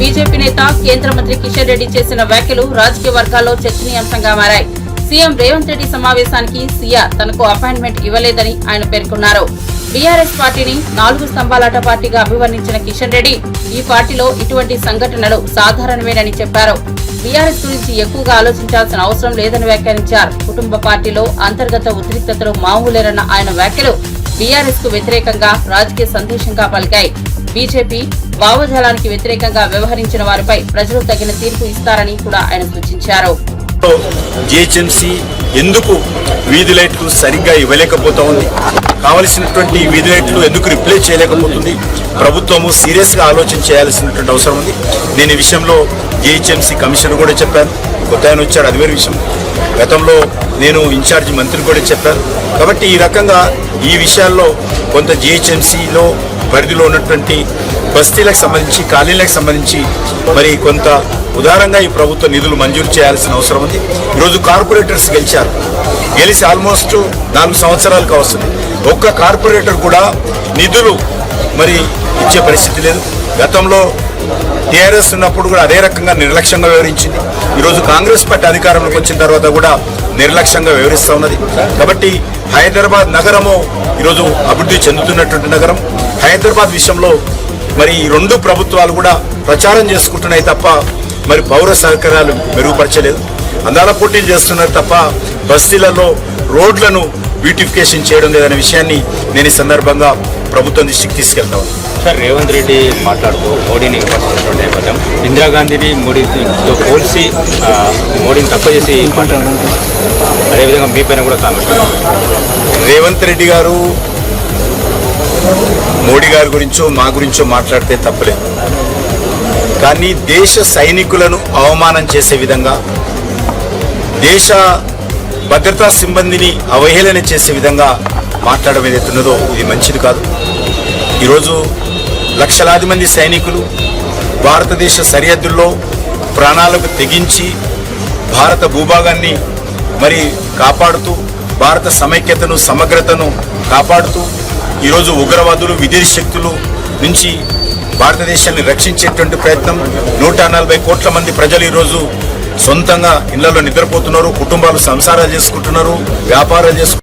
BJP నేత కేంద్ర మంత్రి కిషన్ రెడ్డి చేసిన వ్యాఖ్యలు రాజకీయ వర్గాల్లో చర్చనీయాంశంగా మారాయి. సీఎం రేవంత్ రెడ్డి సమావేశానికి సీఆర్ తనకు అపాయింట్మెంట్ ఇవ్వలేదని ఆయన పేర్కొన్నారు. బీఆర్ఎస్ పార్టీని 4 స్తంభాలాట పార్టీగా అభివర్ణించిన కిషన్ రెడ్డి ఈ పార్టీలో ఇటువంటి సంఘటనలు సాధారణమేనని చెప్పారు. బీఆర్ఎస్ గురించి ఎక్కువగా ఆలోచించాల్సిన అవసరం లేదని వ్యాఖ్యానించారు. కుటుంబ పార్టీలో అంతర్గత ఉద్రిక్తతలు మామూలేరన్న ఆయన వ్యాఖ్యలు బీఆర్ఎస్ కు వ్యతిరేకంగా రాజకీయ సందేశంగా పలికాయి. బీజేపీ భావజాలానికి వ్యతిరేకంగా వ్యవహరించిన వారిపై ప్రజలు తగిన తీర్పు ఇస్తారని కూడా ఆయన సూచించారు. జీహెచ్ఎంసీ ఎందుకు వీధి లైట్లు సరిగ్గా ఇవ్వలేకపోతా ఉంది, కావలసినటువంటి వీధి లైట్లు ఎందుకు రిప్లేస్ చేయలేకపోతుంది, ప్రభుత్వము సీరియస్ గా ఆలోచన చేయాల్సినటువంటి అవసరం ఉంది. నేను ఈ విషయంలో జీహెచ్ఎంసీ కమిషనర్ కూడా చెప్పాను, కొత్త ఆయన వచ్చాడు, అది వేరే విషయం. గతంలో నేను ఇన్ఛార్జి మంత్రి కూడా చెప్పాను. కాబట్టి ఈ రకంగా ఈ విషయాల్లో కొంత జీహెచ్ఎంసీలో పరిధిలో ఉన్నటువంటి బస్తీలకు సంబంధించి కాలనీలకు సంబంధించి మరి కొంత ఉదారంగా ఈ ప్రభుత్వ నిధులు మంజూరు చేయాల్సిన అవసరం ఉంది. ఈరోజు కార్పొరేటర్స్ గెలిచి ఆల్మోస్ట్ 4 సంవత్సరాలకు వస్తుంది. ఒక్క కార్పొరేటర్ కూడా నిధులు మరి ఇచ్చే పరిస్థితి లేదు. గతంలో టీఆర్ఎస్ ఉన్నప్పుడు కూడా అదే రకంగా నిర్లక్ష్యంగా వ్యవహరించింది. ఈరోజు కాంగ్రెస్ పార్టీ అధికారంలోకి వచ్చిన తర్వాత కూడా నిర్లక్ష్యంగా వ్యవహరిస్తూ ఉన్నది. కాబట్టి హైదరాబాద్ నగరము ఈరోజు అభివృద్ధి చెందుతున్నటువంటి నగరం. హైదరాబాద్ విషయంలో మరి ఈ 2 ప్రభుత్వాలు కూడా ప్రచారం చేసుకుంటున్నాయి తప్ప మరి పౌర సౌకర్యాలు మెరుగుపరచలేదు. అందాల పోటీలు చేస్తున్నారు తప్ప బస్తీలలో రోడ్లను బ్యూటిఫికేషన్ చేయడం లేదనే విషయాన్ని నేను ఈ సందర్భంగా ప్రభుత్వం దృష్టికి తీసుకెళ్తాను. సార్, రేవంత్ రెడ్డి మాట్లాడుతూ మోడీని విమర్శించినటువంటి నేపథ్యం, ఇందిరాగాంధీని మోడీతో పోల్చి మోడీని తక్కువ చేసి మాట్లాడారు. అదేవిధంగా మీ పైన కూడా కామెంట్. రేవంత్ రెడ్డి గారు మోడీ గారి గురించో మా గురించో మాట్లాడితే తప్పలేదు, కానీ దేశ సైనికులను అవమానం చేసే విధంగా, దేశ భద్రతా సిబ్బందిని అవహేళన చేసే విధంగా మాట్లాడడం ఏదైతున్నదో ఇది మంచిది కాదు. ఈరోజు లక్షలాది మంది సైనికులు భారతదేశ సరిహద్దుల్లో ప్రాణాలకు తెగించి భారత భూభాగాన్ని మరి కాపాడుతూ, భారత సమైక్యతను సమగ్రతను కాపాడుతూ ఈరోజు ఉగ్రవాదులు విదేశీ శక్తులు నుంచి భారతదేశాన్ని రక్షించేటువంటి ప్రయత్నం. 140 కోట్ల మంది ప్రజలు ఈరోజు సొంతంగా ఇళ్లలో నిద్రపోతున్నారు, కుటుంబాలు సంసారాలు చేసుకుంటున్నారు, వ్యాపారాలు చేసుకుంటున్నారు.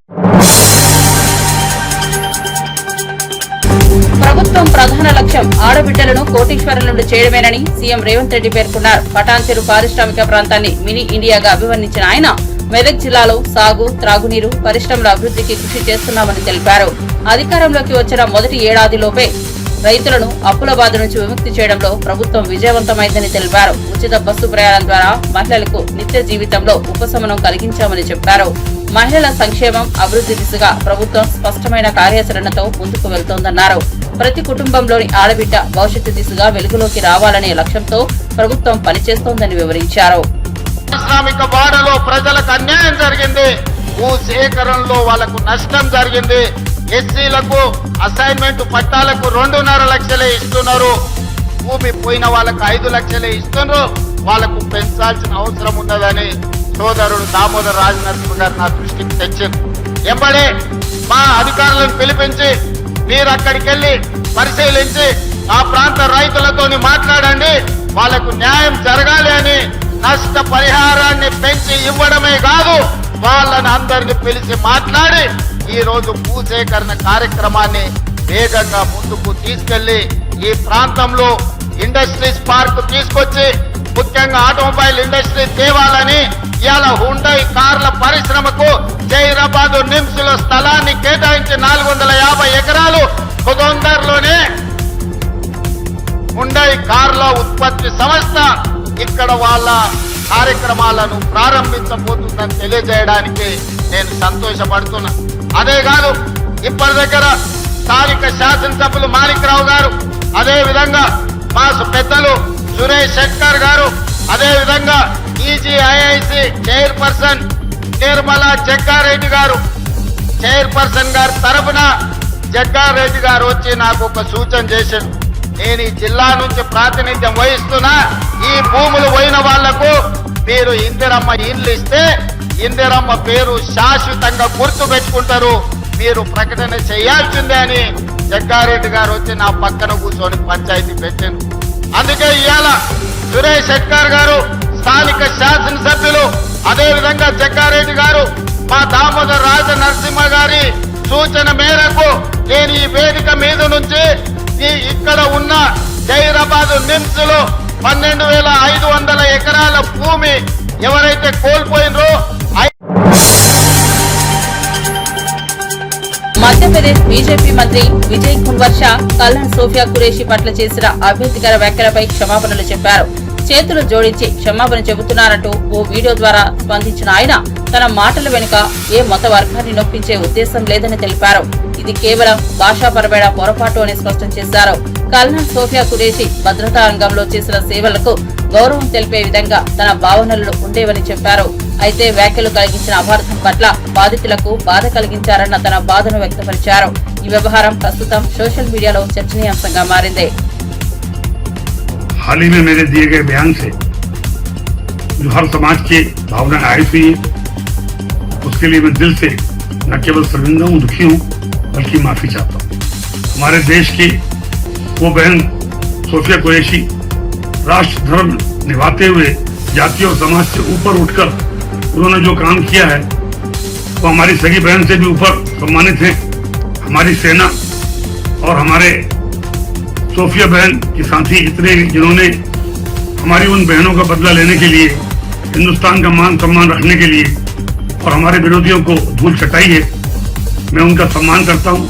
ప్రభుత్వం ప్రధాన లక్ష్యం ఆడబిడ్డలను కోటీశ్వరులను చేయడమేనని సీఎం రేవంత్ రెడ్డి పేర్కొన్నారు. పటాన్చెరు పారిశ్రామిక ప్రాంతాన్ని మినీ ఇండియాగా అభివర్ణించిన ఆయన మెదక్ జిల్లాలో సాగు, త్రాగునీరు, పరిశ్రమల అభివృద్ధికి కృషి చేస్తున్నామని తెలిపారు. అధికారంలోకి వచ్చిన మొదటి ఏడాదిలోపే రైతులను అప్పుల బాధ నుంచి విముక్తి చేయడంలో ప్రభుత్వం విజయవంతమైందని తెలిపారు. ఉచిత బస్సు ప్రయాణం ద్వారా మహిళలకు నిత్య జీవితంలో ఉపశమనం కలిగించామని చెప్పారు. మహిళల సంక్షేమం, అభివృద్ధి దిశగా ప్రభుత్వం స్పష్టమైన కార్యాచరణతో ముందుకు వెళ్తోందన్నారు. ప్రతి కుటుంబంలోని ఆడబిడ్డ భవిష్యత్తు దిశగా వెలుగులోకి రావాలనే లక్ష్యంతో ప్రభుత్వం పనిచేస్తోందని వివరించారు. పారిశ్రామిక వాడలో ప్రజలకు అన్యాయం జరిగింది, భూ సేకరణలో వాళ్లకు నష్టం జరిగింది. ఎస్సీలకు అసైన్మెంట్ పట్టాలకు 2.5 లక్షలే ఇస్తున్నారు, భూమి పోయిన వాళ్ళకు 5 లక్షలే ఇస్తున్నారు. వాళ్లకు పెంచాల్సిన అవసరం ఉన్నదని సోదరుడు దామోదర్ రాజనరసింహ గారు నా దృష్టికి తెచ్చింది. ఎంబడే మా అధికారులను పిలిపించి మీరు అక్కడికి వెళ్లి పరిశీలించి ఆ ప్రాంత రైతులతోని మాట్లాడండి, వాళ్లకు న్యాయం జరగాలి అని నష్ట పరిహారాన్ని పెంచి ఇవ్వడమే కాదు, వాళ్ళని అందరినీ పిలిచి మాట్లాడి ఈ రోజు భూసేకరణ కార్యక్రమాన్ని వేగంగా ముందుకు తీసుకెళ్లి ఈ ప్రాంతంలో ఇండస్ట్రీస్ పార్క్ తీసుకొచ్చి ముఖ్యంగా ఆటోమొబైల్ ఇండస్ట్రీ తేవాలని ఇవాళ హుండై కార్ల పరిశ్రమకు జైరాబాద్ నిమ్స్ లో స్థలాన్ని కేటాయించి 450 ఎకరాలు తొందరలోనే హుండై కార్ల ఉత్పత్తి సంస్థ ఇక్కడ వాళ్ళ కార్యక్రమాలను ప్రారంభించబోతుందని తెలియజేయడానికి నేను సంతోషపడుతున్నా. అదే కాదు, ఇప్పటి దగ్గర స్థానిక శాసనసభ్యులు మాణిక్రావు గారు, అదే విధంగా మా పెద్దలు సురేష్ శెట్కర్ గారు, అదే విధంగా ఈజీఐఐసి చైర్పర్సన్ నిర్మలా జగ్గారెడ్డి గారు, చైర్పర్సన్ గారి తరఫున జగ్గారెడ్డి గారు వచ్చి నాకు ఒక సూచన చేశారు. నేను ఈ జిల్లా నుంచి ప్రాతినిధ్యం వహిస్తున్నా, ఈ భూములు పోయిన వాళ్లకు మీరు ఇందిరమ్మ ఇల్లు ఇస్తే ఇందిరమ్మ పేరు శాశ్వతంగా గుర్తు పెట్టుకుంటారు, మీరు ప్రకటన చేయాల్సిందే అని జగ్గారెడ్డి గారు వచ్చి నా పక్కన కూర్చొని పంచాయతీ పెట్టాను. అందుకే ఇవాళ సురేష్ శెట్కర్ గారు, స్థానిక శాసనసభ్యులు, అదేవిధంగా జగ్గారెడ్డి గారు, మా దామోదర్ రాజ నరసింహ గారి సూచన మేరకు నేను ఈ వేదిక మీద నుంచి ఇక్కడ ఉన్న జైరాబాద్ నిమ్స్ లో 12,500 ఎకరాల భూమి ఎవరైతే కోల్పోయినరో మధ్యప్రదేశ్ బీజేపీ మంత్రి విజయ్ కున్వర్ష కల్నల్ సోఫియా ఖురేషీ పట్ల చేసిన అభ్యంతరకర వ్యాఖ్యలపై క్షమాపణలు చెప్పారు. చేతులు జోడించి క్షమాపణ చెబుతున్నారంటూ ఓ వీడియో ద్వారా స్పందించిన ఆయన తన మాటల వెనుక ఏ మత వర్గాన్ని నొప్పించే ఉద్దేశం లేదని తెలిపారు. ఇది కేవలం భాషాపరమైన పొరపాటు అని స్పష్టం చేశారు. కల్నల్ సోఫియా ఖురేషీ భద్రతా రంగంలో చేసిన సేవలకు గౌరవం తెలిపే విధంగా తన భావనలు ఉండేవని చెప్పారు. అయితే వ్యాఖ్యలు కలిగించిన అపార్థం పట్ల బాధితులకు బాధ కలిగించారన్న తన బాధను వ్యక్తపరిచారు. ఈ వ్యవహారం ప్రస్తుతం సోషల్ మీడియాలో చర్చనీయాంశంగా మారింది. हाल ही में मेरे दिए गए बयान से जो हर समाज की भावना आई हुई है, उसके लिए मैं दिल से न केवल शर्मिंदा हूँ, दुखी हूँ, बल्कि माफी चाहता हूँ। हमारे देश की वो बहन सोफिया कुरैशी राष्ट्र धर्म निभाते हुए जाति और समाज से ऊपर उठकर उन्होंने जो काम किया है वो हमारी सगी बहन से भी ऊपर सम्मानित है। हमारी सेना और हमारे सोफिया बहन की साथी इतने जिन्होंने हमारी उन बहनों का बदला लेने के लिए, हिंदुस्तान का मान सम्मान रखने के लिए और हमारे विरोधियों को धूल चटाई है, मैं उनका सम्मान करता हूं।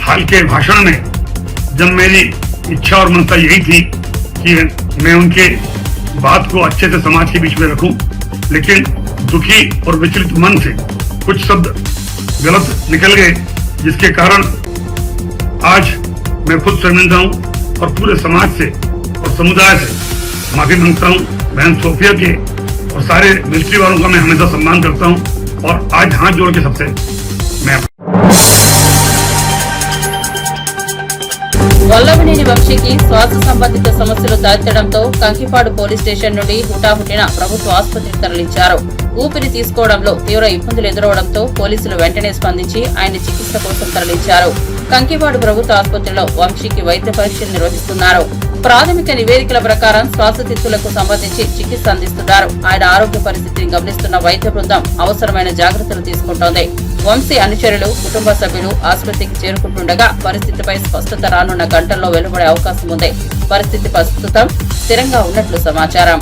हाल के भाषण में जब मेरी इच्छा और मनसा यही थी कि मैं उनके बात को अच्छे से समाज के बीच में रखूं, लेकिन दुखी और विचलित मन से कुछ शब्द गलत निकल गए, जिसके कारण आज मैं खुद शर्मिंदा हूं और पूरे समाज से और समुदाय से माफी मांगता हूं। बहन सोफिया के और सारे मिलिट्री वालों का मैं हमेशा सम्मान करता हूं और आज हाथ जोड़ के सबसे मैं వల్లభనేని వంశీకి శ్వాస సంబంధిత సమస్యలు తలెత్తడంతో కంకిపాడు పోలీస్ స్టేషన్ నుండి హుటాహుటిన ప్రభుత్వ ఆసుపత్రికి తరలించారు. ఊపిరి తీసుకోవడంలో తీవ్ర ఇబ్బందులు ఎదురవడంతో పోలీసులు వెంటనే స్పందించి ఆయన్ని చికిత్స కోసం తరలించారు. కంకిపాడు ప్రభుత్వ ఆసుపత్రిలో వంశీకి వైద్య పరీక్షలు నిర్వహిస్తున్నారు. ప్రాథమిక నివేదికల ప్రకారం శ్వాసతిత్తులకు సంబంధించి చికిత్స అందిస్తున్నారు. ఆయన ఆరోగ్య పరిస్థితిని గమనిస్తున్న వైద్య బృందం అవసరమైన జాగ్రత్తలు తీసుకుంటోంది. వంశీ అనుచరులు, కుటుంబ సభ్యులు ఆసుపత్రికి చేరుకుంటుండగా పరిస్థితిపై స్పష్టత రానున్న గంటల్లో వెలువడే అవకాశం ఉంది. పరిస్థితి ప్రస్తుతం స్థిరంగా ఉన్నట్లు సమాచారం.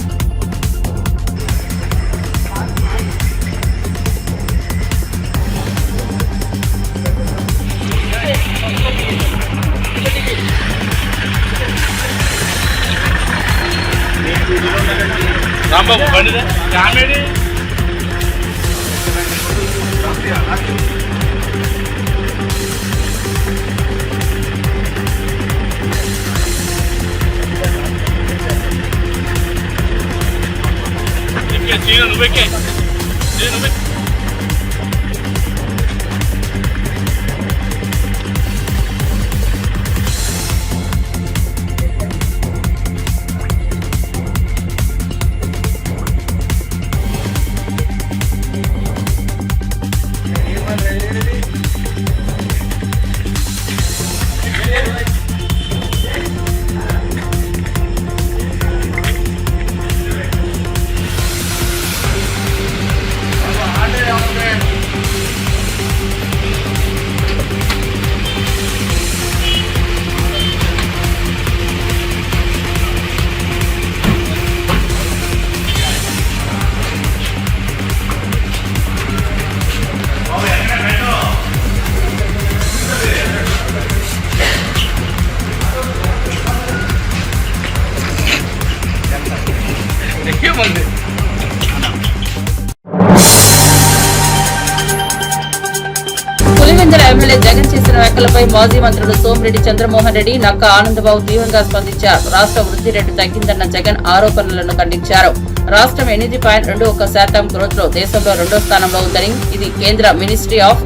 పులివెందుల ఎమ్మెల్యే జగన్ చేసిన వ్యాఖ్యలపై మాజీ మంత్రులు సోమిరెడ్డి చంద్రమోహన్ రెడ్డి, నక్కా ఆనందబాబు తీవ్రంగా స్పందించారు. రాష్ట్ర వృద్ధి రేటు తగ్గిందన్న జగన్ ఆరోపణలను ఖండించారు. రాష్ట్రం 8.21% గ్రోత్ లో దేశంలో 2వ స్థానంలో ఉందని, ఇది కేంద్ర మినిస్ట్రీ ఆఫ్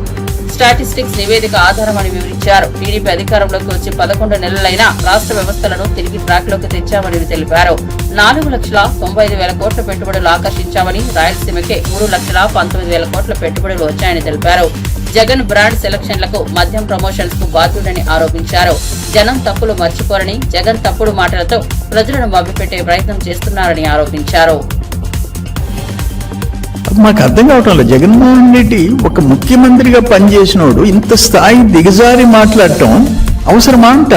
స్టాటిస్టిక్స్ నివేదిక ఆధారమని వివరించారు. టీడీపీ అధికారంలోకి వచ్చి 11 నెలలైనా రాష్ట్ర వ్యవస్థలను తిరిగి ట్రాక్ లోకి తెచ్చామని తెలిపారు. 4,95,000 కోట్ల పెట్టుబడులు ఆకర్షించామని, రాయలసీమకే 3,19,000 కోట్ల పెట్టుబడులు వచ్చాయని తెలిపారు. జగన్ బ్రాండ్ సెలక్షన్లకు, మద్యం ప్రమోషన్స్ కు బాధ్యుడని ఆరోపించారు. జనం తప్పులు మర్చిపోరని, జగన్ తప్పుడు మాటలతో ప్రజలను మభ్యపెట్టే ప్రయత్నం చేస్తున్నారని ఆరోపించారు. మాకు అర్థం కావటం లేదు. జగన్మోహన్ రెడ్డి ఒక ముఖ్యమంత్రిగా పనిచేసినోడు ఇంత స్థాయి దిగజారి మాట్లాడటం అవసరమా అంట?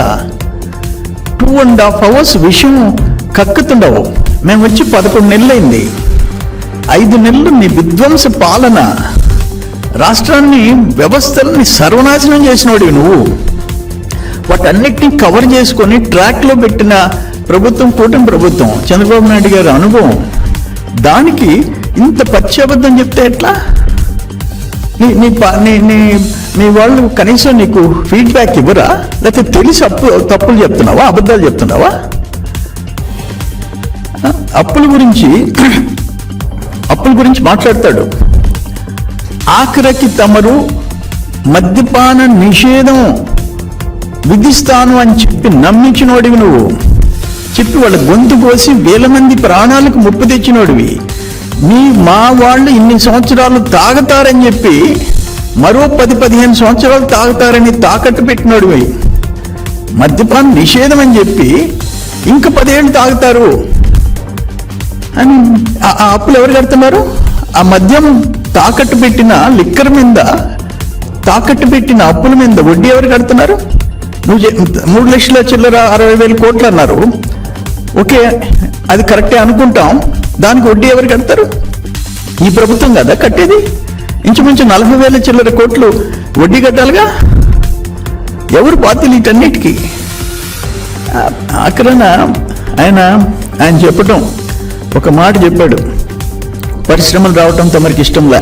2.5 hours విషయం కక్కుతుండవు. మేము వచ్చి 11 నెలలైంది. 5 నెలలు నీ విధ్వంస పాలన, రాష్ట్రాన్ని, వ్యవస్థల్ని సర్వనాశనం చేసినోడివి నువ్వు. వాటన్నిటినీ కవర్ చేసుకొని ట్రాక్లో పెట్టిన ప్రభుత్వం కూటమి ప్రభుత్వం, చంద్రబాబు నాయుడు గారి అనుభవం. దానికి ఇంత పచ్చబద్ధం చెప్తే ఎట్లా? మీ వాళ్ళు కనీసం నీకు ఫీడ్బ్యాక్ ఇవ్వరా? లేకపోతే తెలిసి తప్పులు చెప్తున్నావా, అబద్ధాలు చెప్తున్నావా? అప్పుల గురించి మాట్లాడతాడు. ఆఖరికి తమరు మద్యపాన నిషేధం విధిస్తాను అని చెప్పి నమ్మించినోడివి నువ్వు. చెప్పి వాళ్ళ గొంతు కోసి 1,000 మంది ప్రాణాలకు ముప్పు తెచ్చినోడివి. మా వాళ్ళు ఇన్ని సంవత్సరాలు తాగుతారని చెప్పి మరో 10-15 సంవత్సరాలు తాగుతారని తాకట్టు పెట్టినోడివి. మద్యపాన నిషేధం అని చెప్పి ఇంకా 10 ఏళ్ళు తాగుతారు అని ఆ అప్పులు ఎవరు కడుతున్నారు? ఆ మద్యం తాకట్టు పెట్టిన లిక్కర్ మీద, తాకట్టు పెట్టిన అప్పుల మీద వడ్డీ ఎవరు కడుతున్నారు? నువ్వు 3 లక్షల చిల్లర 60,000 కోట్లు అన్నారు. ఓకే, అది కరెక్టే అనుకుంటాం. దానికి వడ్డీ ఎవరు కడతారు? ఈ ప్రభుత్వం కదా కట్టేది. ఇంచుమించు 40,000 చిల్లర కోట్లు వడ్డీ కట్టాలిగా. ఎవరు బాధ్యులు వీటన్నిటికీ? ఆఖరణ ఆయన చెప్పటం, ఒక మాట చెప్పాడు, పరిశ్రమలు రావటం తమరికి ఇష్టంలా.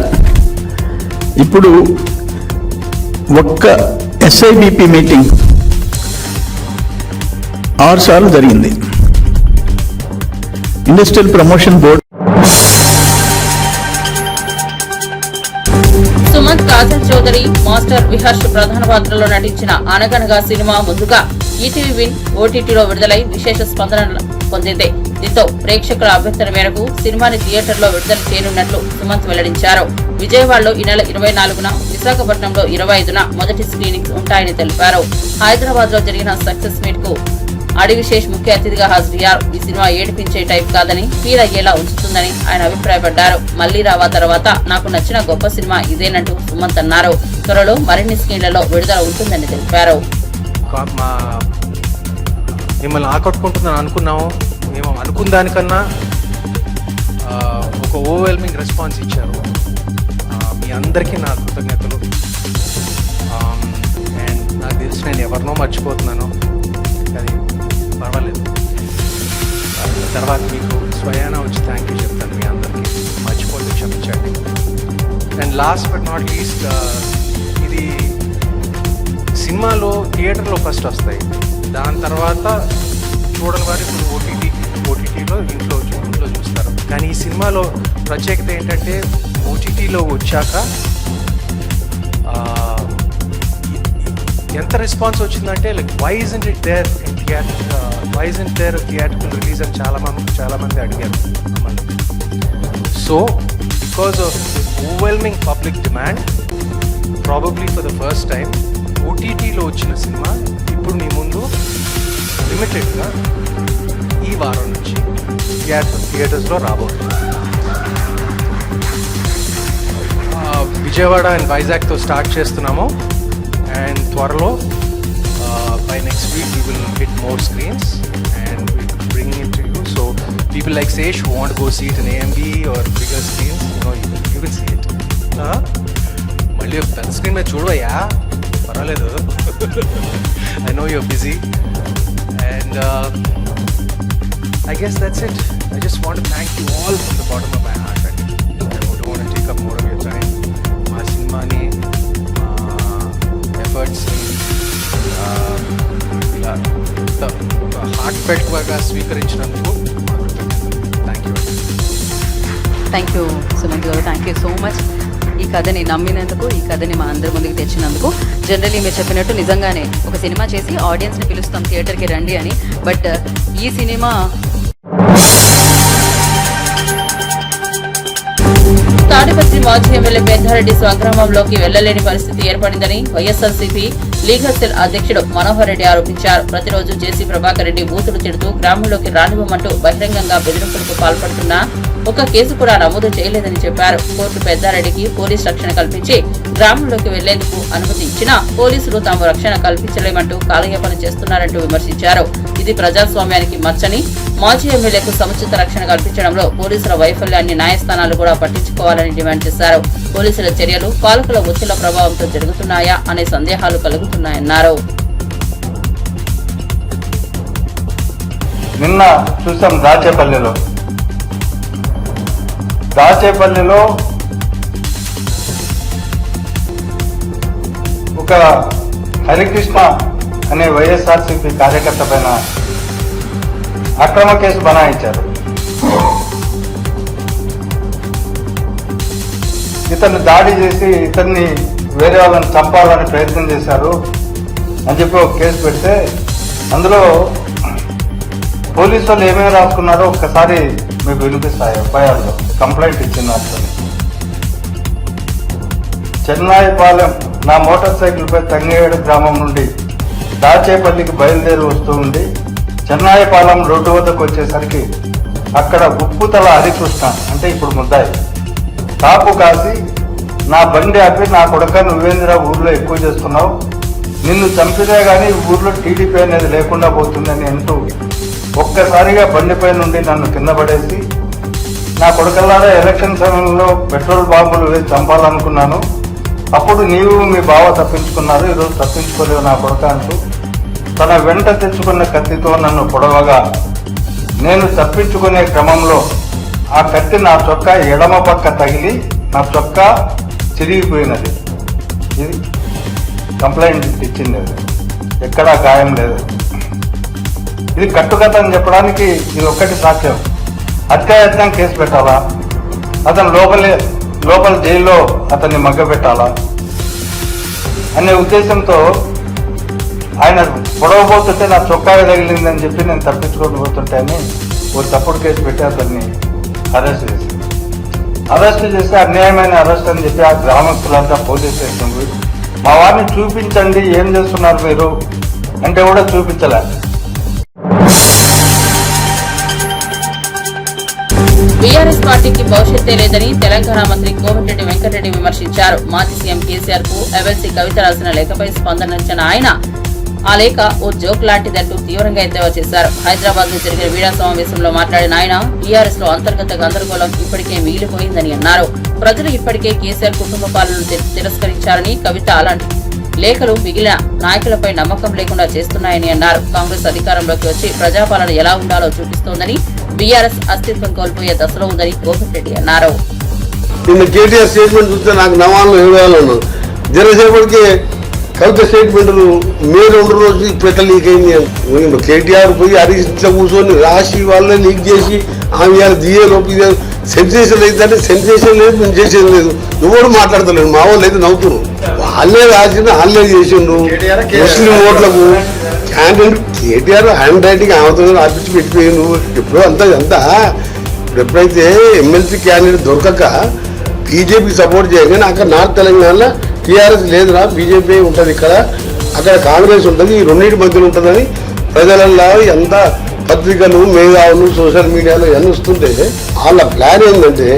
ఇప్పుడు ఒక్క SIBP మీటింగ్ 6 సార్లు జరిగింది. Industrial promotion board. Sumanth, Kajal Chaudhary, master Viharsh ప్రధాన పాత్రలో నటించిన అనగనగా సినిమా ముందుగా ఈటీవీ విన్ OTTలో విడుదలై విశేష స్పందన పొందింది. దీంతో ప్రేక్షకుల అభ్యర్థన మేరకు సినిమాని థియేటర్లో విడుదల చేయనున్నట్లు సుమంత్ వెల్లడించారు. విజయవాడలో ఈ నెల 24న, విశాఖపట్నంలో 25న మొదటి స్క్రీనింగ్స్ ఉంటాయని తెలిపారు. హైదరాబాద్ లో జరిగిన సక్సెస్ మీట్ కు అడివిశేష్ ముఖ్య అతిథిగా హాజరయ్యారు. ఈ సినిమా ఏడిపించే టైప్ కాదని, ఫీల్ అయ్యేలా ఉంచుతుందని ఆయన అభిప్రాయపడ్డారు. మళ్లీ రావా తర్వాత నాకు నచ్చిన గొప్ప సినిమా ఇదేనంటూ సుమంత్ అన్నారు. త్వరలో మరిన్ని స్క్రీన్లలో విడుదల ఉంటుందని తెలిపారు. మిమ్మల్ని ఆకట్టుకుంటుందని అనుకున్నాము. మేము అనుకున్న దానికన్నా ఒక ఓవర్వెల్మింగ్ రెస్పాన్స్ ఇచ్చారు. మీ అందరికీ నా కృతజ్ఞతలు. అండ్ నాకు తెలిసి నేను ఎవరినో మర్చిపోతున్నాను, అది పర్వాలేదు. తర్వాత మీకు స్వయానా వచ్చి థ్యాంక్ యూ చెప్తాను మీ అందరికీ. మర్చిపోతే క్షమించండి. And last but not least, ఇది సినిమాలో థియేటర్లో ఫస్ట్ వస్తాయి, దాని తర్వాత చూడని వారు ఇప్పుడు ఓటీటీలో ఇంట్లో చూస్తారు. కానీ ఈ సినిమాలో ప్రత్యేకత ఏంటంటే ఓటీటీలో వచ్చాక ఎంత రెస్పాన్స్ వచ్చిందంటే, like why isn't it there in theatrical release అని చాలా మంది అడిగారు మమ్మల్ని. So because of overwhelming public demand, probably for the first time ఓటీటీలో వచ్చిన సినిమా ఇప్పుడు మీ ముందు లిమిటెడ్గా ఈ వారం నుంచి థియేటర్స్లో రాబోతుంది. విజయవాడ అండ్ వైజాగ్తో స్టార్ట్ చేస్తున్నాము. అండ్ త్వరలో by next week we will hit more screens and we'll bring it to you. So people like Sesh who want to go see it in AMD or bigger screens, you will see it. Malli పెద్ద screen మీద చూడవయ్యా, పర్వాలేదు. I know you're busy and I guess that's it. I just want to thank you all from the bottom of my heart. I don't want to take up more of your time. మా సినిమాని, efforts ఇలా heart ఫెల్ట్గా స్వీకరించినందుకు thank you. Thank you Sumanth garu, thank you so much. ఇక కథని నమ్మినందుకు, ఈ కథని మా అందరి ముందుకు తెచ్చినందుకు. జనరల్లీ మీరు చెప్పినట్టు నిజంగానే ఒక సినిమా చేసి ఆడియన్స్ని పిలుస్తాం థియేటర్కి రండి అని, బట్ ఈ సినిమా తాడిపత్రి మాజీ ఎమ్మెల్యే పెద్దారెడ్డి స్వగ్రామంలోకి వెళ్లలేని పరిస్థితి ఏర్పడిందని వైఎస్ఆర్సీపీ లీగల్ సెల్ అధ్యక్షుడు మనోహర్ రెడ్డి ఆరోపించారు. ప్రతిరోజు జేసీ ప్రభాకర్ రెడ్డి బూతులు తిడుతూ గ్రామంలోకి రానివ్వమంటూ బహిరంగంగా బెదిరింపులకు పాల్పడుతున్నా ఒక కేసు కూడా నమోదు చేయలేదని చెప్పారు. కోర్టు పెద్దారెడ్డికి పోలీస్ రక్షణ కల్పించి గ్రామంలోకి వెళ్లేందుకు అనుమతి ఇచ్చినా పోలీసులు తాము రక్షణ కల్పించలేమంటూ కాలయాపన చేస్తున్నారంటూ విమర్శించారు. ఇది ప్రజాస్వామ్యానికి మచ్చని, మాజీ ఎమ్మెల్యేకు సముచిత రక్షణ కల్పించడంలో పోలీసుల వైఫల్యాన్ని న్యాయస్థానాలు కూడా పట్టించుకోవాలని డిమాండ్ చేశారు. పోలీసుల చర్యలు పాలకుల ఒత్తిళ్ల ప్రభావంతో జరుగుతున్నాయా అనే సందేహాలు కలుగుతున్నాయన్నారు. నిన్న చూసాం దాచేపల్లిలో ఒక హరికృష్ణ అనే వైఎస్ఆర్సీపీ కార్యకర్త పైన అక్రమ కేసు బనాయించారు. ఇతన్ని దాడి చేసి ఇతన్ని వేరే వాళ్ళని చంపాలని ప్రయత్నం చేశారు అని చెప్పి ఒక కేసు పెడితే అందులో పోలీసు వాళ్ళు ఏమేమి రాసుకున్నారో ఒక్కసారి మీకు వినిపిస్తాయి. ఎఫ్ఐఆర్లో కంప్లైంట్ ఇచ్చిన అతను చెన్నాయిపాలెం నా మోటార్ సైకిల్పై తంగేడు గ్రామం నుండి దాచేపల్లికి బయలుదేరి వస్తూ ఉండి చెన్నాయిపాలెం రోడ్డు వద్దకు వచ్చేసరికి అక్కడ ఉప్పుతల హరికృష్ణ అంటే ఇప్పుడు ముద్దాయి కాపు కాసి నా బండి ఆపి నా కొడుక నువ్వేంద్ర ఊర్లో ఎక్కువ చేస్తున్నావు, నిన్ను చంపితే గానీ ఊర్లో టీడీపీ అనేది లేకుండా పోతుందని అంటూ ఒక్కసారిగా బండిపై నుండి నన్ను కింద పడేసి నా కొడుకల్లారా ఎలక్షన్ సమయంలో పెట్రోల్ బాంబులు వేసి చంపాలనుకున్నాను, అప్పుడు నీవు మీ బావ తప్పించుకున్నారు, ఈరోజు తప్పించుకోలేవు నా కొడుక అంటూ తన వెంట తెచ్చుకున్న కత్తితో నన్ను పొడవగా నేను తప్పించుకునే క్రమంలో ఆ కత్తి నా చొక్కా ఎడమ పక్క తగిలి నా చొక్కా చిరిగిపోయినది. ఇది కంప్లైంట్ ఇచ్చింది, ఎక్కడా గాయం లేదు. ఇది కట్టుకథ అని చెప్పడానికి ఇది ఒక్కటి సాక్ష్యం. హత్యాయత్నం కేసు పెట్టాలా, అతను లోపల జైల్లో అతన్ని మగ్గబెట్టాలా అనే ఉద్దేశంతో ఆయన పొడవబోతుంటే నా చొక్కా తగిలిందని చెప్పి నేను తప్పించుకొని పోతుంటే అని ఓ తప్పుడు కేసు పెట్టి అతన్ని అరెస్ట్ చేసి అన్యాయమైన అరెస్ట్ అని చెప్పి ఆ గ్రామస్తులంతా పోలీస్ స్టేషన్ పోయి మా వారిని చూపించండి ఏం చేస్తున్నారు మీరు అంటే కూడా చూపించలే. బీఆర్ఎస్ పార్టీకి భవిష్యత్తే లేదని తెలంగాణ మంత్రి కోమటిరెడ్డి వెంకటరెడ్డి విమర్శించారు. మాజీ సీఎం కేసీఆర్ కు ఎమ్మెల్సీ కవిత రాసిన లేఖపై స్పందనిచ్చిన ఆయన ఆ లేఖ ఓ జోక్ లాంటిదంటూ తీవ్రంగా ఎద్దేవా చేశారు. హైదరాబాద్ లో జరిగిన మీడియా సమావేశంలో మాట్లాడిన ఆయన టీఆర్ఎస్ లో అంతర్గత గందరగోళం ఇప్పటికే మిగిలిపోయిందని అన్నారు. ప్రజలు ఇప్పటికే కేసీఆర్ కుటుంబ పాలనను తిరస్కరించారని, కవిత అలాంటి లేఖలు మిగిలిన నాయకులపై నమ్మకం లేకుండా చేస్తున్నాయని అన్నారు. కాంగ్రెస్ అధికారంలోకి వచ్చి ప్రజాపాలన ఎలా ఉండాలో చూపిస్తోందని, బీఆర్ఎస్ అస్తిత్వం కోల్పోయే దశలో ఉందని కోమటిరెడ్డి అన్నారు. నిన్న కేటీఆర్ స్టేట్మెంట్ చూస్తే నాకు నవాళ్ళు ఏడాలను జనసేపటికి కవిత స్టేట్మెంట్లు మే 2 రోజులు ఇప్పుడు లీక్ అయింది. కేటీఆర్ పోయి హరీష్లో కూర్చొని రాసి వాళ్ళే లీక్ చేసి ఆమె దియే లోపి సెన్సేషన్ అయితే సెన్సేషన్ లేదు, మేము చేసేది లేదు, ఎవరు మాట్లాడతలేడు. మా వాళ్ళు అయితే నవ్వుతున్నారు. వాళ్ళే రాసిండు, వాళ్ళే చేసిండు. ముస్లిం ఓట్లకు క్యాండిడేట్ కేటీఆర్ హ్యాండ్ రైటింగ్ ఆమెతో ఆపించి పెట్టిపోయిండు. ఎప్పుడో అంతా ఎప్పుడైతే ఎమ్మెల్సీ క్యాండిడేట్ దొరకక బీజేపీ సపోర్ట్ చేయగానే అక్కడ నార్త్ తెలంగాణలో టీఆర్ఎస్ లేదురా బీజేపీ ఉంటుంది, ఇక్కడ అక్కడ కాంగ్రెస్ ఉంటుంది, ఈ రెండింటి మధ్యలో ఉంటుందని ప్రజలలో ఎంత పత్రికలు మేధావులు సోషల్ మీడియాలో ఇవన్నీ వస్తుంటే వాళ్ళ ప్లాన్ ఏంటంటే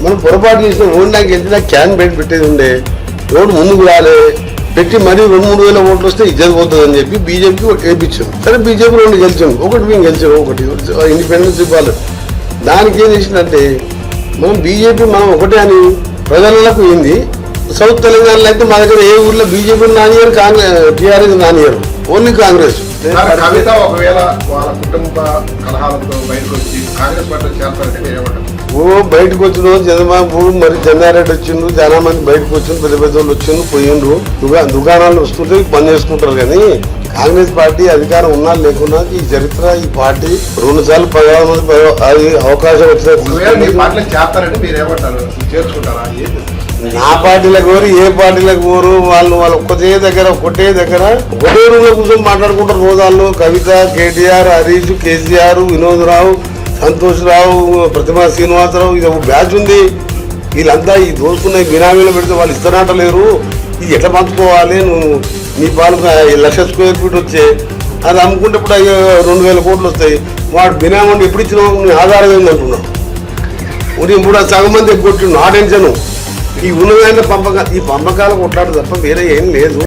మనం పొరపాటు చేసిన ఓడినాకి వెళ్తే క్యాండిడేట్ పెట్టేది ఉండే, ఓటు ముందుకు రాలే పెట్టి మరీ 2-3 వేల ఓట్లు వస్తే ఇజ్జత్ పోతుందని చెప్పి బీజేపీకి వేయించాం. సరే బీజేపీ 2 గెలిచాం, ఒకటి మేము గెలిచాం, ఒకటి ఇండిపెండెన్స్ ఇవ్వాలి. దానికి ఏం చేసిందంటే మనం బీజేపీ మనం ఒకటే అని ప్రజలకు ఏంది. సౌత్ తెలంగాణలో అయితే మా దగ్గర ఏ ఊర్లో బీజేపీ నానియరు, టీఆర్ఎస్ నానియరు, ఓన్లీ కాంగ్రెస్. కవిత ఒకవేళ వాళ్ళ కుటుంబ కలహాలతో బయటకు వచ్చి కాంగ్రెస్ పార్టీ చేస్తారంటే బయటకు వచ్చిన చంద్రబాబు మరి చెన్నారెడ్డి వచ్చిండు, చాలా మంది బయటకు వచ్చిండు, పెద్ద పెద్ద వాళ్ళు వచ్చిండు పోయిండ్రు. దుకాణాలు వస్తుంటే పని చేసుకుంటారు. కానీ కాంగ్రెస్ పార్టీ అధికారం ఉన్నా లేకున్నా ఈ చరిత్ర ఈ పార్టీ 2 సార్లు 16 మంది అది అవకాశం వచ్చిన చేస్తారంటే మీరు ఏమంటారు, చేర్చుకుంటారా? నా పార్టీలకు పోరు, ఏ పార్టీలకు పోరు. వాళ్ళు ఒకటే దగ్గర ఒకటే రూమ్లో కూర్చొని మాట్లాడుకుంటారు. రోజాల్లో కవిత, కేటీఆర్, హరీష్, కేసీఆర్, వినోద్ రావు, సంతోష్ రావు, ప్రతిమా శ్రీనివాసరావు, ఇది ఒక బ్యాచ్ ఉంది. వీళ్ళంతా ఈ దోసుకున్న బినామీలో పెడితే వాళ్ళు ఇస్తానంటలేరు. ఇది ఎట్లా పంచుకోవాలి? నువ్వు నీ పాలకు 1,00,000 స్క్వేర్ ఫీట్ వచ్చే అది అమ్ముకుంటే ఇప్పుడు 2,000 కోట్లు వస్తాయి. వాడు బినామీ ఎప్పుడు ఇచ్చినా నీ ఆధారం ఏందంటున్నావు. ఉదయం కూడా సగం మంది ఎగ్గొట్టిండు. ఆ టెన్షన్ ఈ ఉన్నదైన ఈ పంపకాలు కొట్లాడు తప్ప వేరే ఏం లేదు.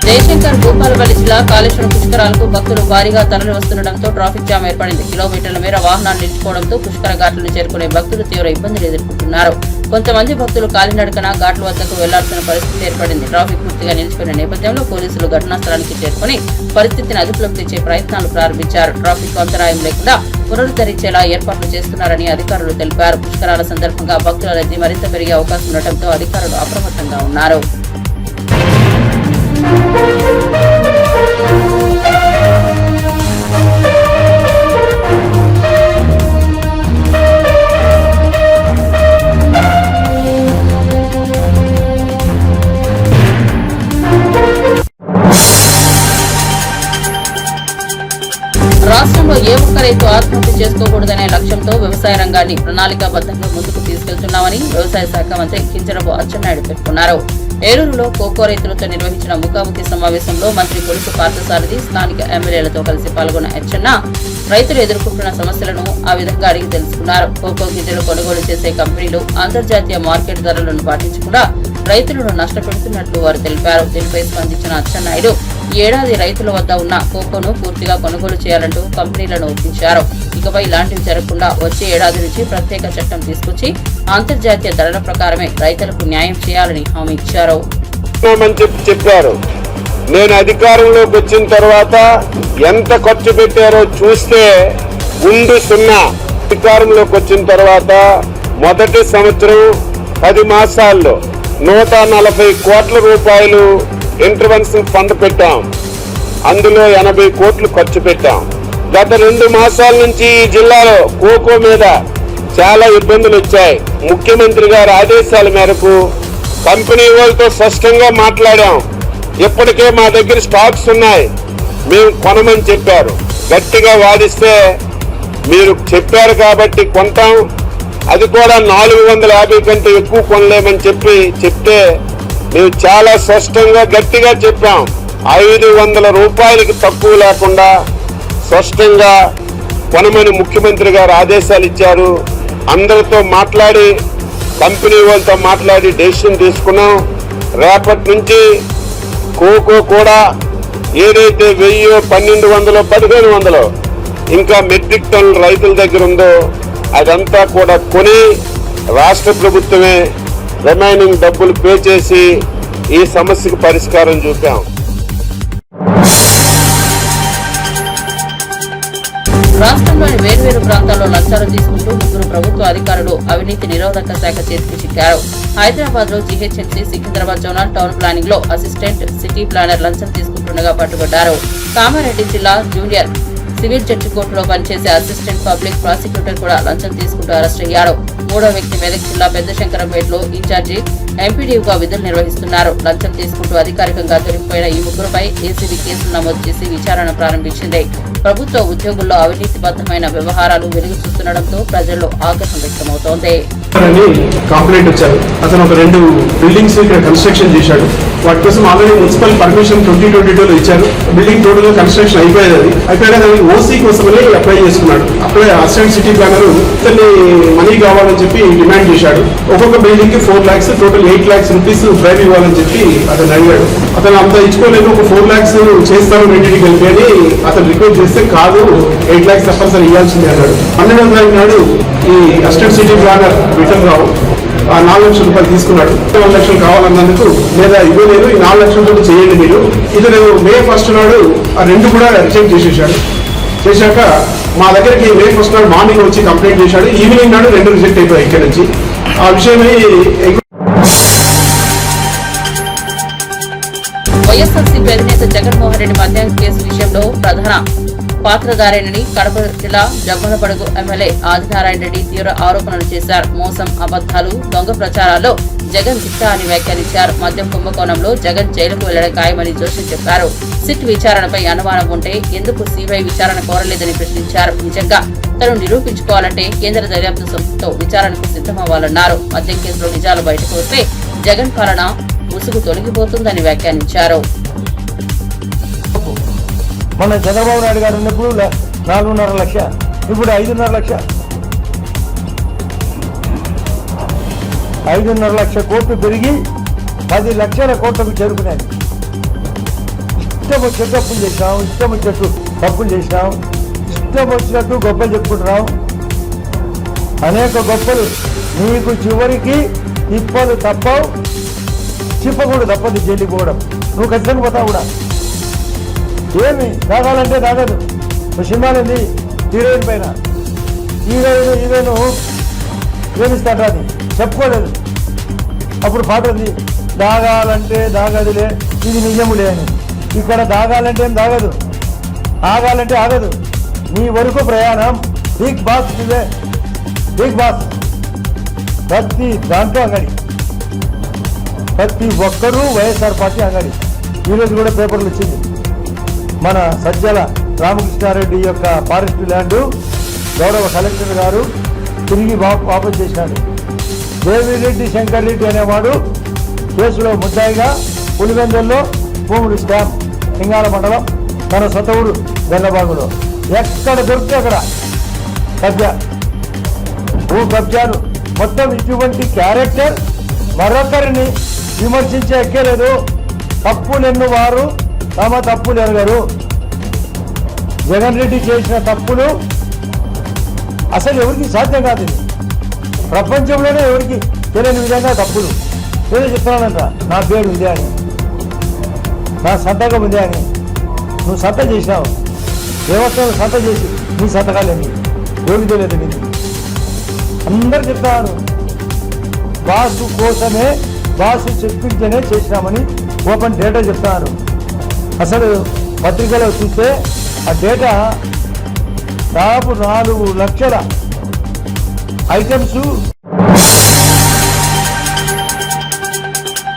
జయశంకర్ భూపాలపల్లి జిల్లా కాళేశ్వరం పుష్కరాలకు భక్తులు భారీగా తరలి వస్తుండటంతో ట్రాఫిక్ జామ్ ఏర్పడింది. కిలోమీటర్ల మేర వాహనాలు నిలిచిపోవడంతో పుష్కర ఘాట్లను చేరుకునే భక్తులు తీవ్ర ఇబ్బందులు ఎదుర్కొంటున్నారు. కొంతమంది భక్తులు కాలినడకన ఘాట్ల వద్దకు వెళ్లాల్సిన పరిస్థితి ఏర్పడింది. ట్రాఫిక్ పూర్తిగా నిలిచిపోయిన నేపథ్యంలో పోలీసులు ఘటనా స్థలానికి చేరుకుని పరిస్థితిని అదుపులోకి తెచ్చే ప్రయత్నాలు ప్రారంభించారు. ట్రాఫిక్ అంతరాయం లేకుండా పునరుద్ధరించేలా ఏర్పాట్లు చేస్తున్నారని అధికారులు తెలిపారు. పుష్కరాల సందర్భంగా భక్తుల రద్దీ మరింత పెరిగే అవకాశం ఉండటంతో అధికారులు అప్రమత్తంగా ఉన్నారు. రాష్ట్రంలో ఏ ఒక్క రైతు ఆత్మహత్య చేసుకోకూడదనే లక్ష్యంతో వ్యవసాయ రంగాన్ని ప్రణాళికాబద్ధంగా ముందుకు తీసుకెళ్తున్నామని వ్యవసాయ శాఖ మంత్రి కింజరాపు అచ్చెన్నాయుడు పేర్కొన్నారు. ఏలూరులో కోకో రైతులతో నిర్వహించిన ముఖాముఖి సమావేశంలో మంత్రి కొలుసు పార్థసారథి స్థానిక ఎమ్మెల్యేలతో కలిసి పాల్గొన్న అచ్చెన్న రైతులు ఎదుర్కొంటున్న సమస్యలను ఆ విధంగా అడిగి తెలుసుకున్నారు. కోకో గింజలు కొనుగోలు చేసే కంపెనీలు అంతర్జాతీయ మార్కెట్ ధరలను పాటించకుండా రైతులను నష్టపెడుతున్నట్లు వారు తెలిపారు. దీనిపై స్పందించిన అచ్చెన్నాయుడు ఈ ఏడాది రైతుల వద్ద ఉన్న కోకోను పూర్తిగా కొనుగోలు చేయాలంటూ కంపెనీలను ఒప్పించారు. ఇకపై ఇలాంటివి జరగకుండా వచ్చే ఏడాది నుంచి ప్రత్యేక చట్టం తీసుకొచ్చి అంతర్జాతీయ ధరల ప్రకారమే రైతులకు న్యాయం చేయాలని హామీ ఇచ్చారు. చెప్పారు. నేను అధికారంలోకి వచ్చిన తర్వాత ఎంత ఖర్చు పెట్టారో చూస్తే ముందు 0. అధికారంలోకి వచ్చిన తర్వాత మొదటి సంవత్సరం 10 మాసాల్లో 140 కోట్ల రూపాయలు ఇంటర్వెన్షన్ ఫండ్ పెట్టాం. అందులో 80 కోట్లు ఖర్చు పెట్టాం. గత 2 మాసాల నుంచి ఈ జిల్లాలో కోకో మీద చాలా ఇబ్బందులు వచ్చాయి. ముఖ్యమంత్రి గారి ఆదేశాల మేరకు కంపెనీ వాళ్ళతో స్పష్టంగా మాట్లాడాం. ఇప్పటికే మా దగ్గర స్టాక్స్ ఉన్నాయి, మేము కొనమని చెప్పారు. గట్టిగా వాదిస్తే మీరు చెప్పారు కాబట్టి కొంటాం, అది కూడా 450 కంటే ఎక్కువ కొనలేమని చెప్తే మేము చాలా స్పష్టంగా గట్టిగా చెప్పాం. 500 రూపాయలకి తక్కువ లేకుండా స్పష్టంగా కొనమని ముఖ్యమంత్రి గారు ఆదేశాలు ఇచ్చారు. అందరితో మాట్లాడి కంపెనీ వాళ్ళతో మాట్లాడి డెసిషన్ తీసుకున్నాం. రేపటి నుంచి కోకో కూడా ఏదైతే 1000, 1200, 1500 ఇంకా మెట్రిక్ టన్నులు రైతుల దగ్గర ఉందో అదంతా కూడా కొని రాష్ట్ర ప్రభుత్వమే రిమైనింగ్ డబ్బులు పే చేసి ఈ సమస్యకు పరిష్కారం చూపాం. రాష్ట్రంలోని వేర్వేరు ప్రాంతాల్లో లంచాలు తీసుకుంటూ 3 ప్రభుత్వ అధికారులు అవినీతి నిరోధక శాఖ చేతికి చిక్కారు. హైదరాబాద్ లో GHMC Secunderabad zonal town planning లో అసిస్టెంట్ సిటీ ప్లానర్ లంచం తీసుకుంటుండగా పట్టుబడ్డారు. కామారెడ్డి జిల్లా జూనియర్ సివిల్ జడ్జి కోర్టులో పనిచేసే అసిస్టెంట్ పబ్లిక్ ప్రాసిక్యూటర్ కూడా లంచం తీసుకుంటూ అరెస్ట్ అయ్యారు. 3వ వ్యక్తి మెదక్ జిల్లా పెద్ద శంకరంపేటలో ఇన్ఛార్జి ఎంపీడీగా విధులు నిర్వహిస్తున్నారు. లంచం తీసుకుంటూ అధికారికంగా దొరికిపోయిన ఈ 3పై ఏసీబీ కేసులు నమోదు చేసి విచారణ ప్రారంభించింది. ప్రభుత్వ ఉద్యోగుల్లో అవినీతిబద్ధమైన వ్యవహారాలు వెలుగు చూస్తుండటంతో ప్రజల్లో ఆగ్రహం వ్యక్తమవుతోంది. కంప్లైంట్ వచ్చారు. అతను ఒక 2 బిల్డింగ్స్ ఇక్కడ కన్స్ట్రక్షన్ చేశాడు. వాటి కోసం ఆల్రెడీ మున్సిపల్ పర్మిషన్ 2022లో ఇచ్చారు. బిల్డింగ్ టోటల్ గా కన్స్ట్రక్షన్ అయిపోయాక ఓసీ కోసమని అప్లై చేసుకున్నాడు. అసిస్టెంట్ సిటీ ప్లానర్ ఇతన్ని మనీ కావాలని చెప్పి డిమాండ్ చేశాడు. ఒక్కొక్క బిల్డింగ్ కి 4 lakhs, total 8 lakhs rupees drive ఇవ్వాలని చెప్పి అతను అడిగాడు. అతను అంత ఇచ్చుకోలేదు. ఒక 4 lakhs చేస్తారు రెండింటికి కలిపి అని అతను రిక్వెస్ట్ చేస్తే కాదు 8 lakhs తప్పనిసరి ఇవ్వాల్సిందే అన్నాడు. 12వ తారీఖు నాడు ఈ అసిస్టెంట్ సిటీ ప్లానర్ విఠల్ రావు 4 లక్షల రూపాయలు తీసుకున్నాడు. 1 లక్షలు కావాలన్నందుకు లేదా ఇవ్వలేదు, ఈ 4 లక్షలతో చేయండి మీరు. ఇతను May 1st నాడు ఆ 2 కూడా రిజెక్ట్ చేసేసాడు. చేశాక మా దగ్గరికి May 1st నాడు మార్నింగ్ వచ్చి కంప్లైంట్ చేశాడు. ఈవినింగ్ నాడు 2 రిజెక్ట్ అయిపోయాయి ఇక్కడ నుంచి. ఆ విషయమై వైఎస్ఆర్సీపీ అధినేత జగన్మోహన్ రెడ్డి మద్యం కేసు విషయంలో ప్రధాన పాత్రధారేనని కడప జిల్లా జమ్మలమడుగు ఎమ్మెల్యే ఆదినారాయణ రెడ్డి తీవ్ర ఆరోపణలు చేశారు. మోసం, అబద్దాలు, దొంగ ప్రచారాల్లో జగన్ దిక్కా అని వ్యాఖ్యానించారు. మద్యం కుంభకోణంలో జగన్ జైలుకు వెళ్లడం ఖాయమని జోషి చెప్పారు. సిట్ విచారణపై అనుమానం ఉంటే ఎందుకు సిబిఐ విచారణ కోరలేదని ప్రశ్నించారు. నిజంగా తను నిరూపించుకోవాలంటే కేంద్ర దర్యాప్తు సంస్థతో విచారణకు సిద్ధమవ్వాలన్నారు. మద్యం కేసులో నిజాలు బయటకు వస్తే జగన్ పాలన ముసుగు తొలగిపోతుందని వ్యాఖ్యానించారు. మన చంద్రబాబు నాయుడు గారు ఉన్నప్పుడు 4.5 లక్ష, ఇప్పుడు 5.5 లక్ష. 5.5 లక్ష కోట్లు పెరిగి 10 లక్షల కోట్లకు చేరుకున్నాయి. ఇష్టం వచ్చినట్టు అప్పులు చేసినాం, ఇష్టం వచ్చినట్టు తప్పులు చేసినాం, ఇష్టం వచ్చినట్టు గొప్పలు చెప్పుకుంటున్నాం. అనేక గొప్పలు నీకు చివరికి తిప్పలు తప్పవు, చిప్పకూడదు తప్పదు జైలుకి పోవడం. నువ్వు ఖచ్చితంగా పోతావు కూడా. ఏమి తాగాలంటే తాగదు. ఒక సినిమాలు ఉంది హీరోయిన్ పైన, హీరోయిన్ ప్రేమిస్తాడు, అది చెప్పుకోలేదు. అప్పుడు పాట ఉంది, దాగాలంటే దాగదులే ఇది నిజములే అని. ఇక్కడ దాగాలంటే ఏం దాగదు, ఆగాలంటే ఆగదు. నీ వరకు ప్రయాణం బిగ్ బాస్ ఇదే, బిగ్ బాస్. ప్రతి దాంట్లో అంగడి, ప్రతి ఒక్కరూ వైఎస్ఆర్ పార్టీ అంగడి. ఈరోజు కూడా పేపర్లు వచ్చింది, మన సజ్జల రామకృష్ణారెడ్డి యొక్క ఫారెస్ట్ ల్యాండ్ గౌరవ కలెక్టర్ గారు తిరిగి వాపసు చేసినాడు. దేవిరెడ్డి శంకర్ రెడ్డి అనేవాడు కేసులో ముద్దాయిగా పులివెందుల్లో భూములు స్టాంప్ సింగాల మండలం తన సొంత ఊరు బెల్లబాగులో ఎక్కడ దొరికితే అక్కడ కబ్జా, భూ కబ్జాలు. మొత్తం ఇటువంటి క్యారెక్టర్ మరొకరిని విమర్శించే ఎక్కలేదు. తప్పులెన్ను వారు తమ తప్పులు ఎరగరు. జగన్ రెడ్డి చేసిన తప్పులు అసలు ఎవరికి సాధ్యం కాదు. ప్రపంచంలోనే ఎవరికి తెలియని విధంగా తప్పులు. ఏదో చెప్తున్నానంట, నా పేరు ఇదే అని, నా సంతకం ఇదే అని. నువ్వు సంత చేసినావు, వ్యవస్థను సంత చేసి నీ సంతకాలేమి ఎవరికి తెలియదు. నీకు అందరు చెప్తాను, బాసు కోసమే, బాసు చెప్పించనే చేసినామని ఓపెన్ డేటా చెప్తున్నారు. అసలు పత్రికలో చూస్తే ఆ డేటా దాదాపు 4 లక్షల ఐటమ్స్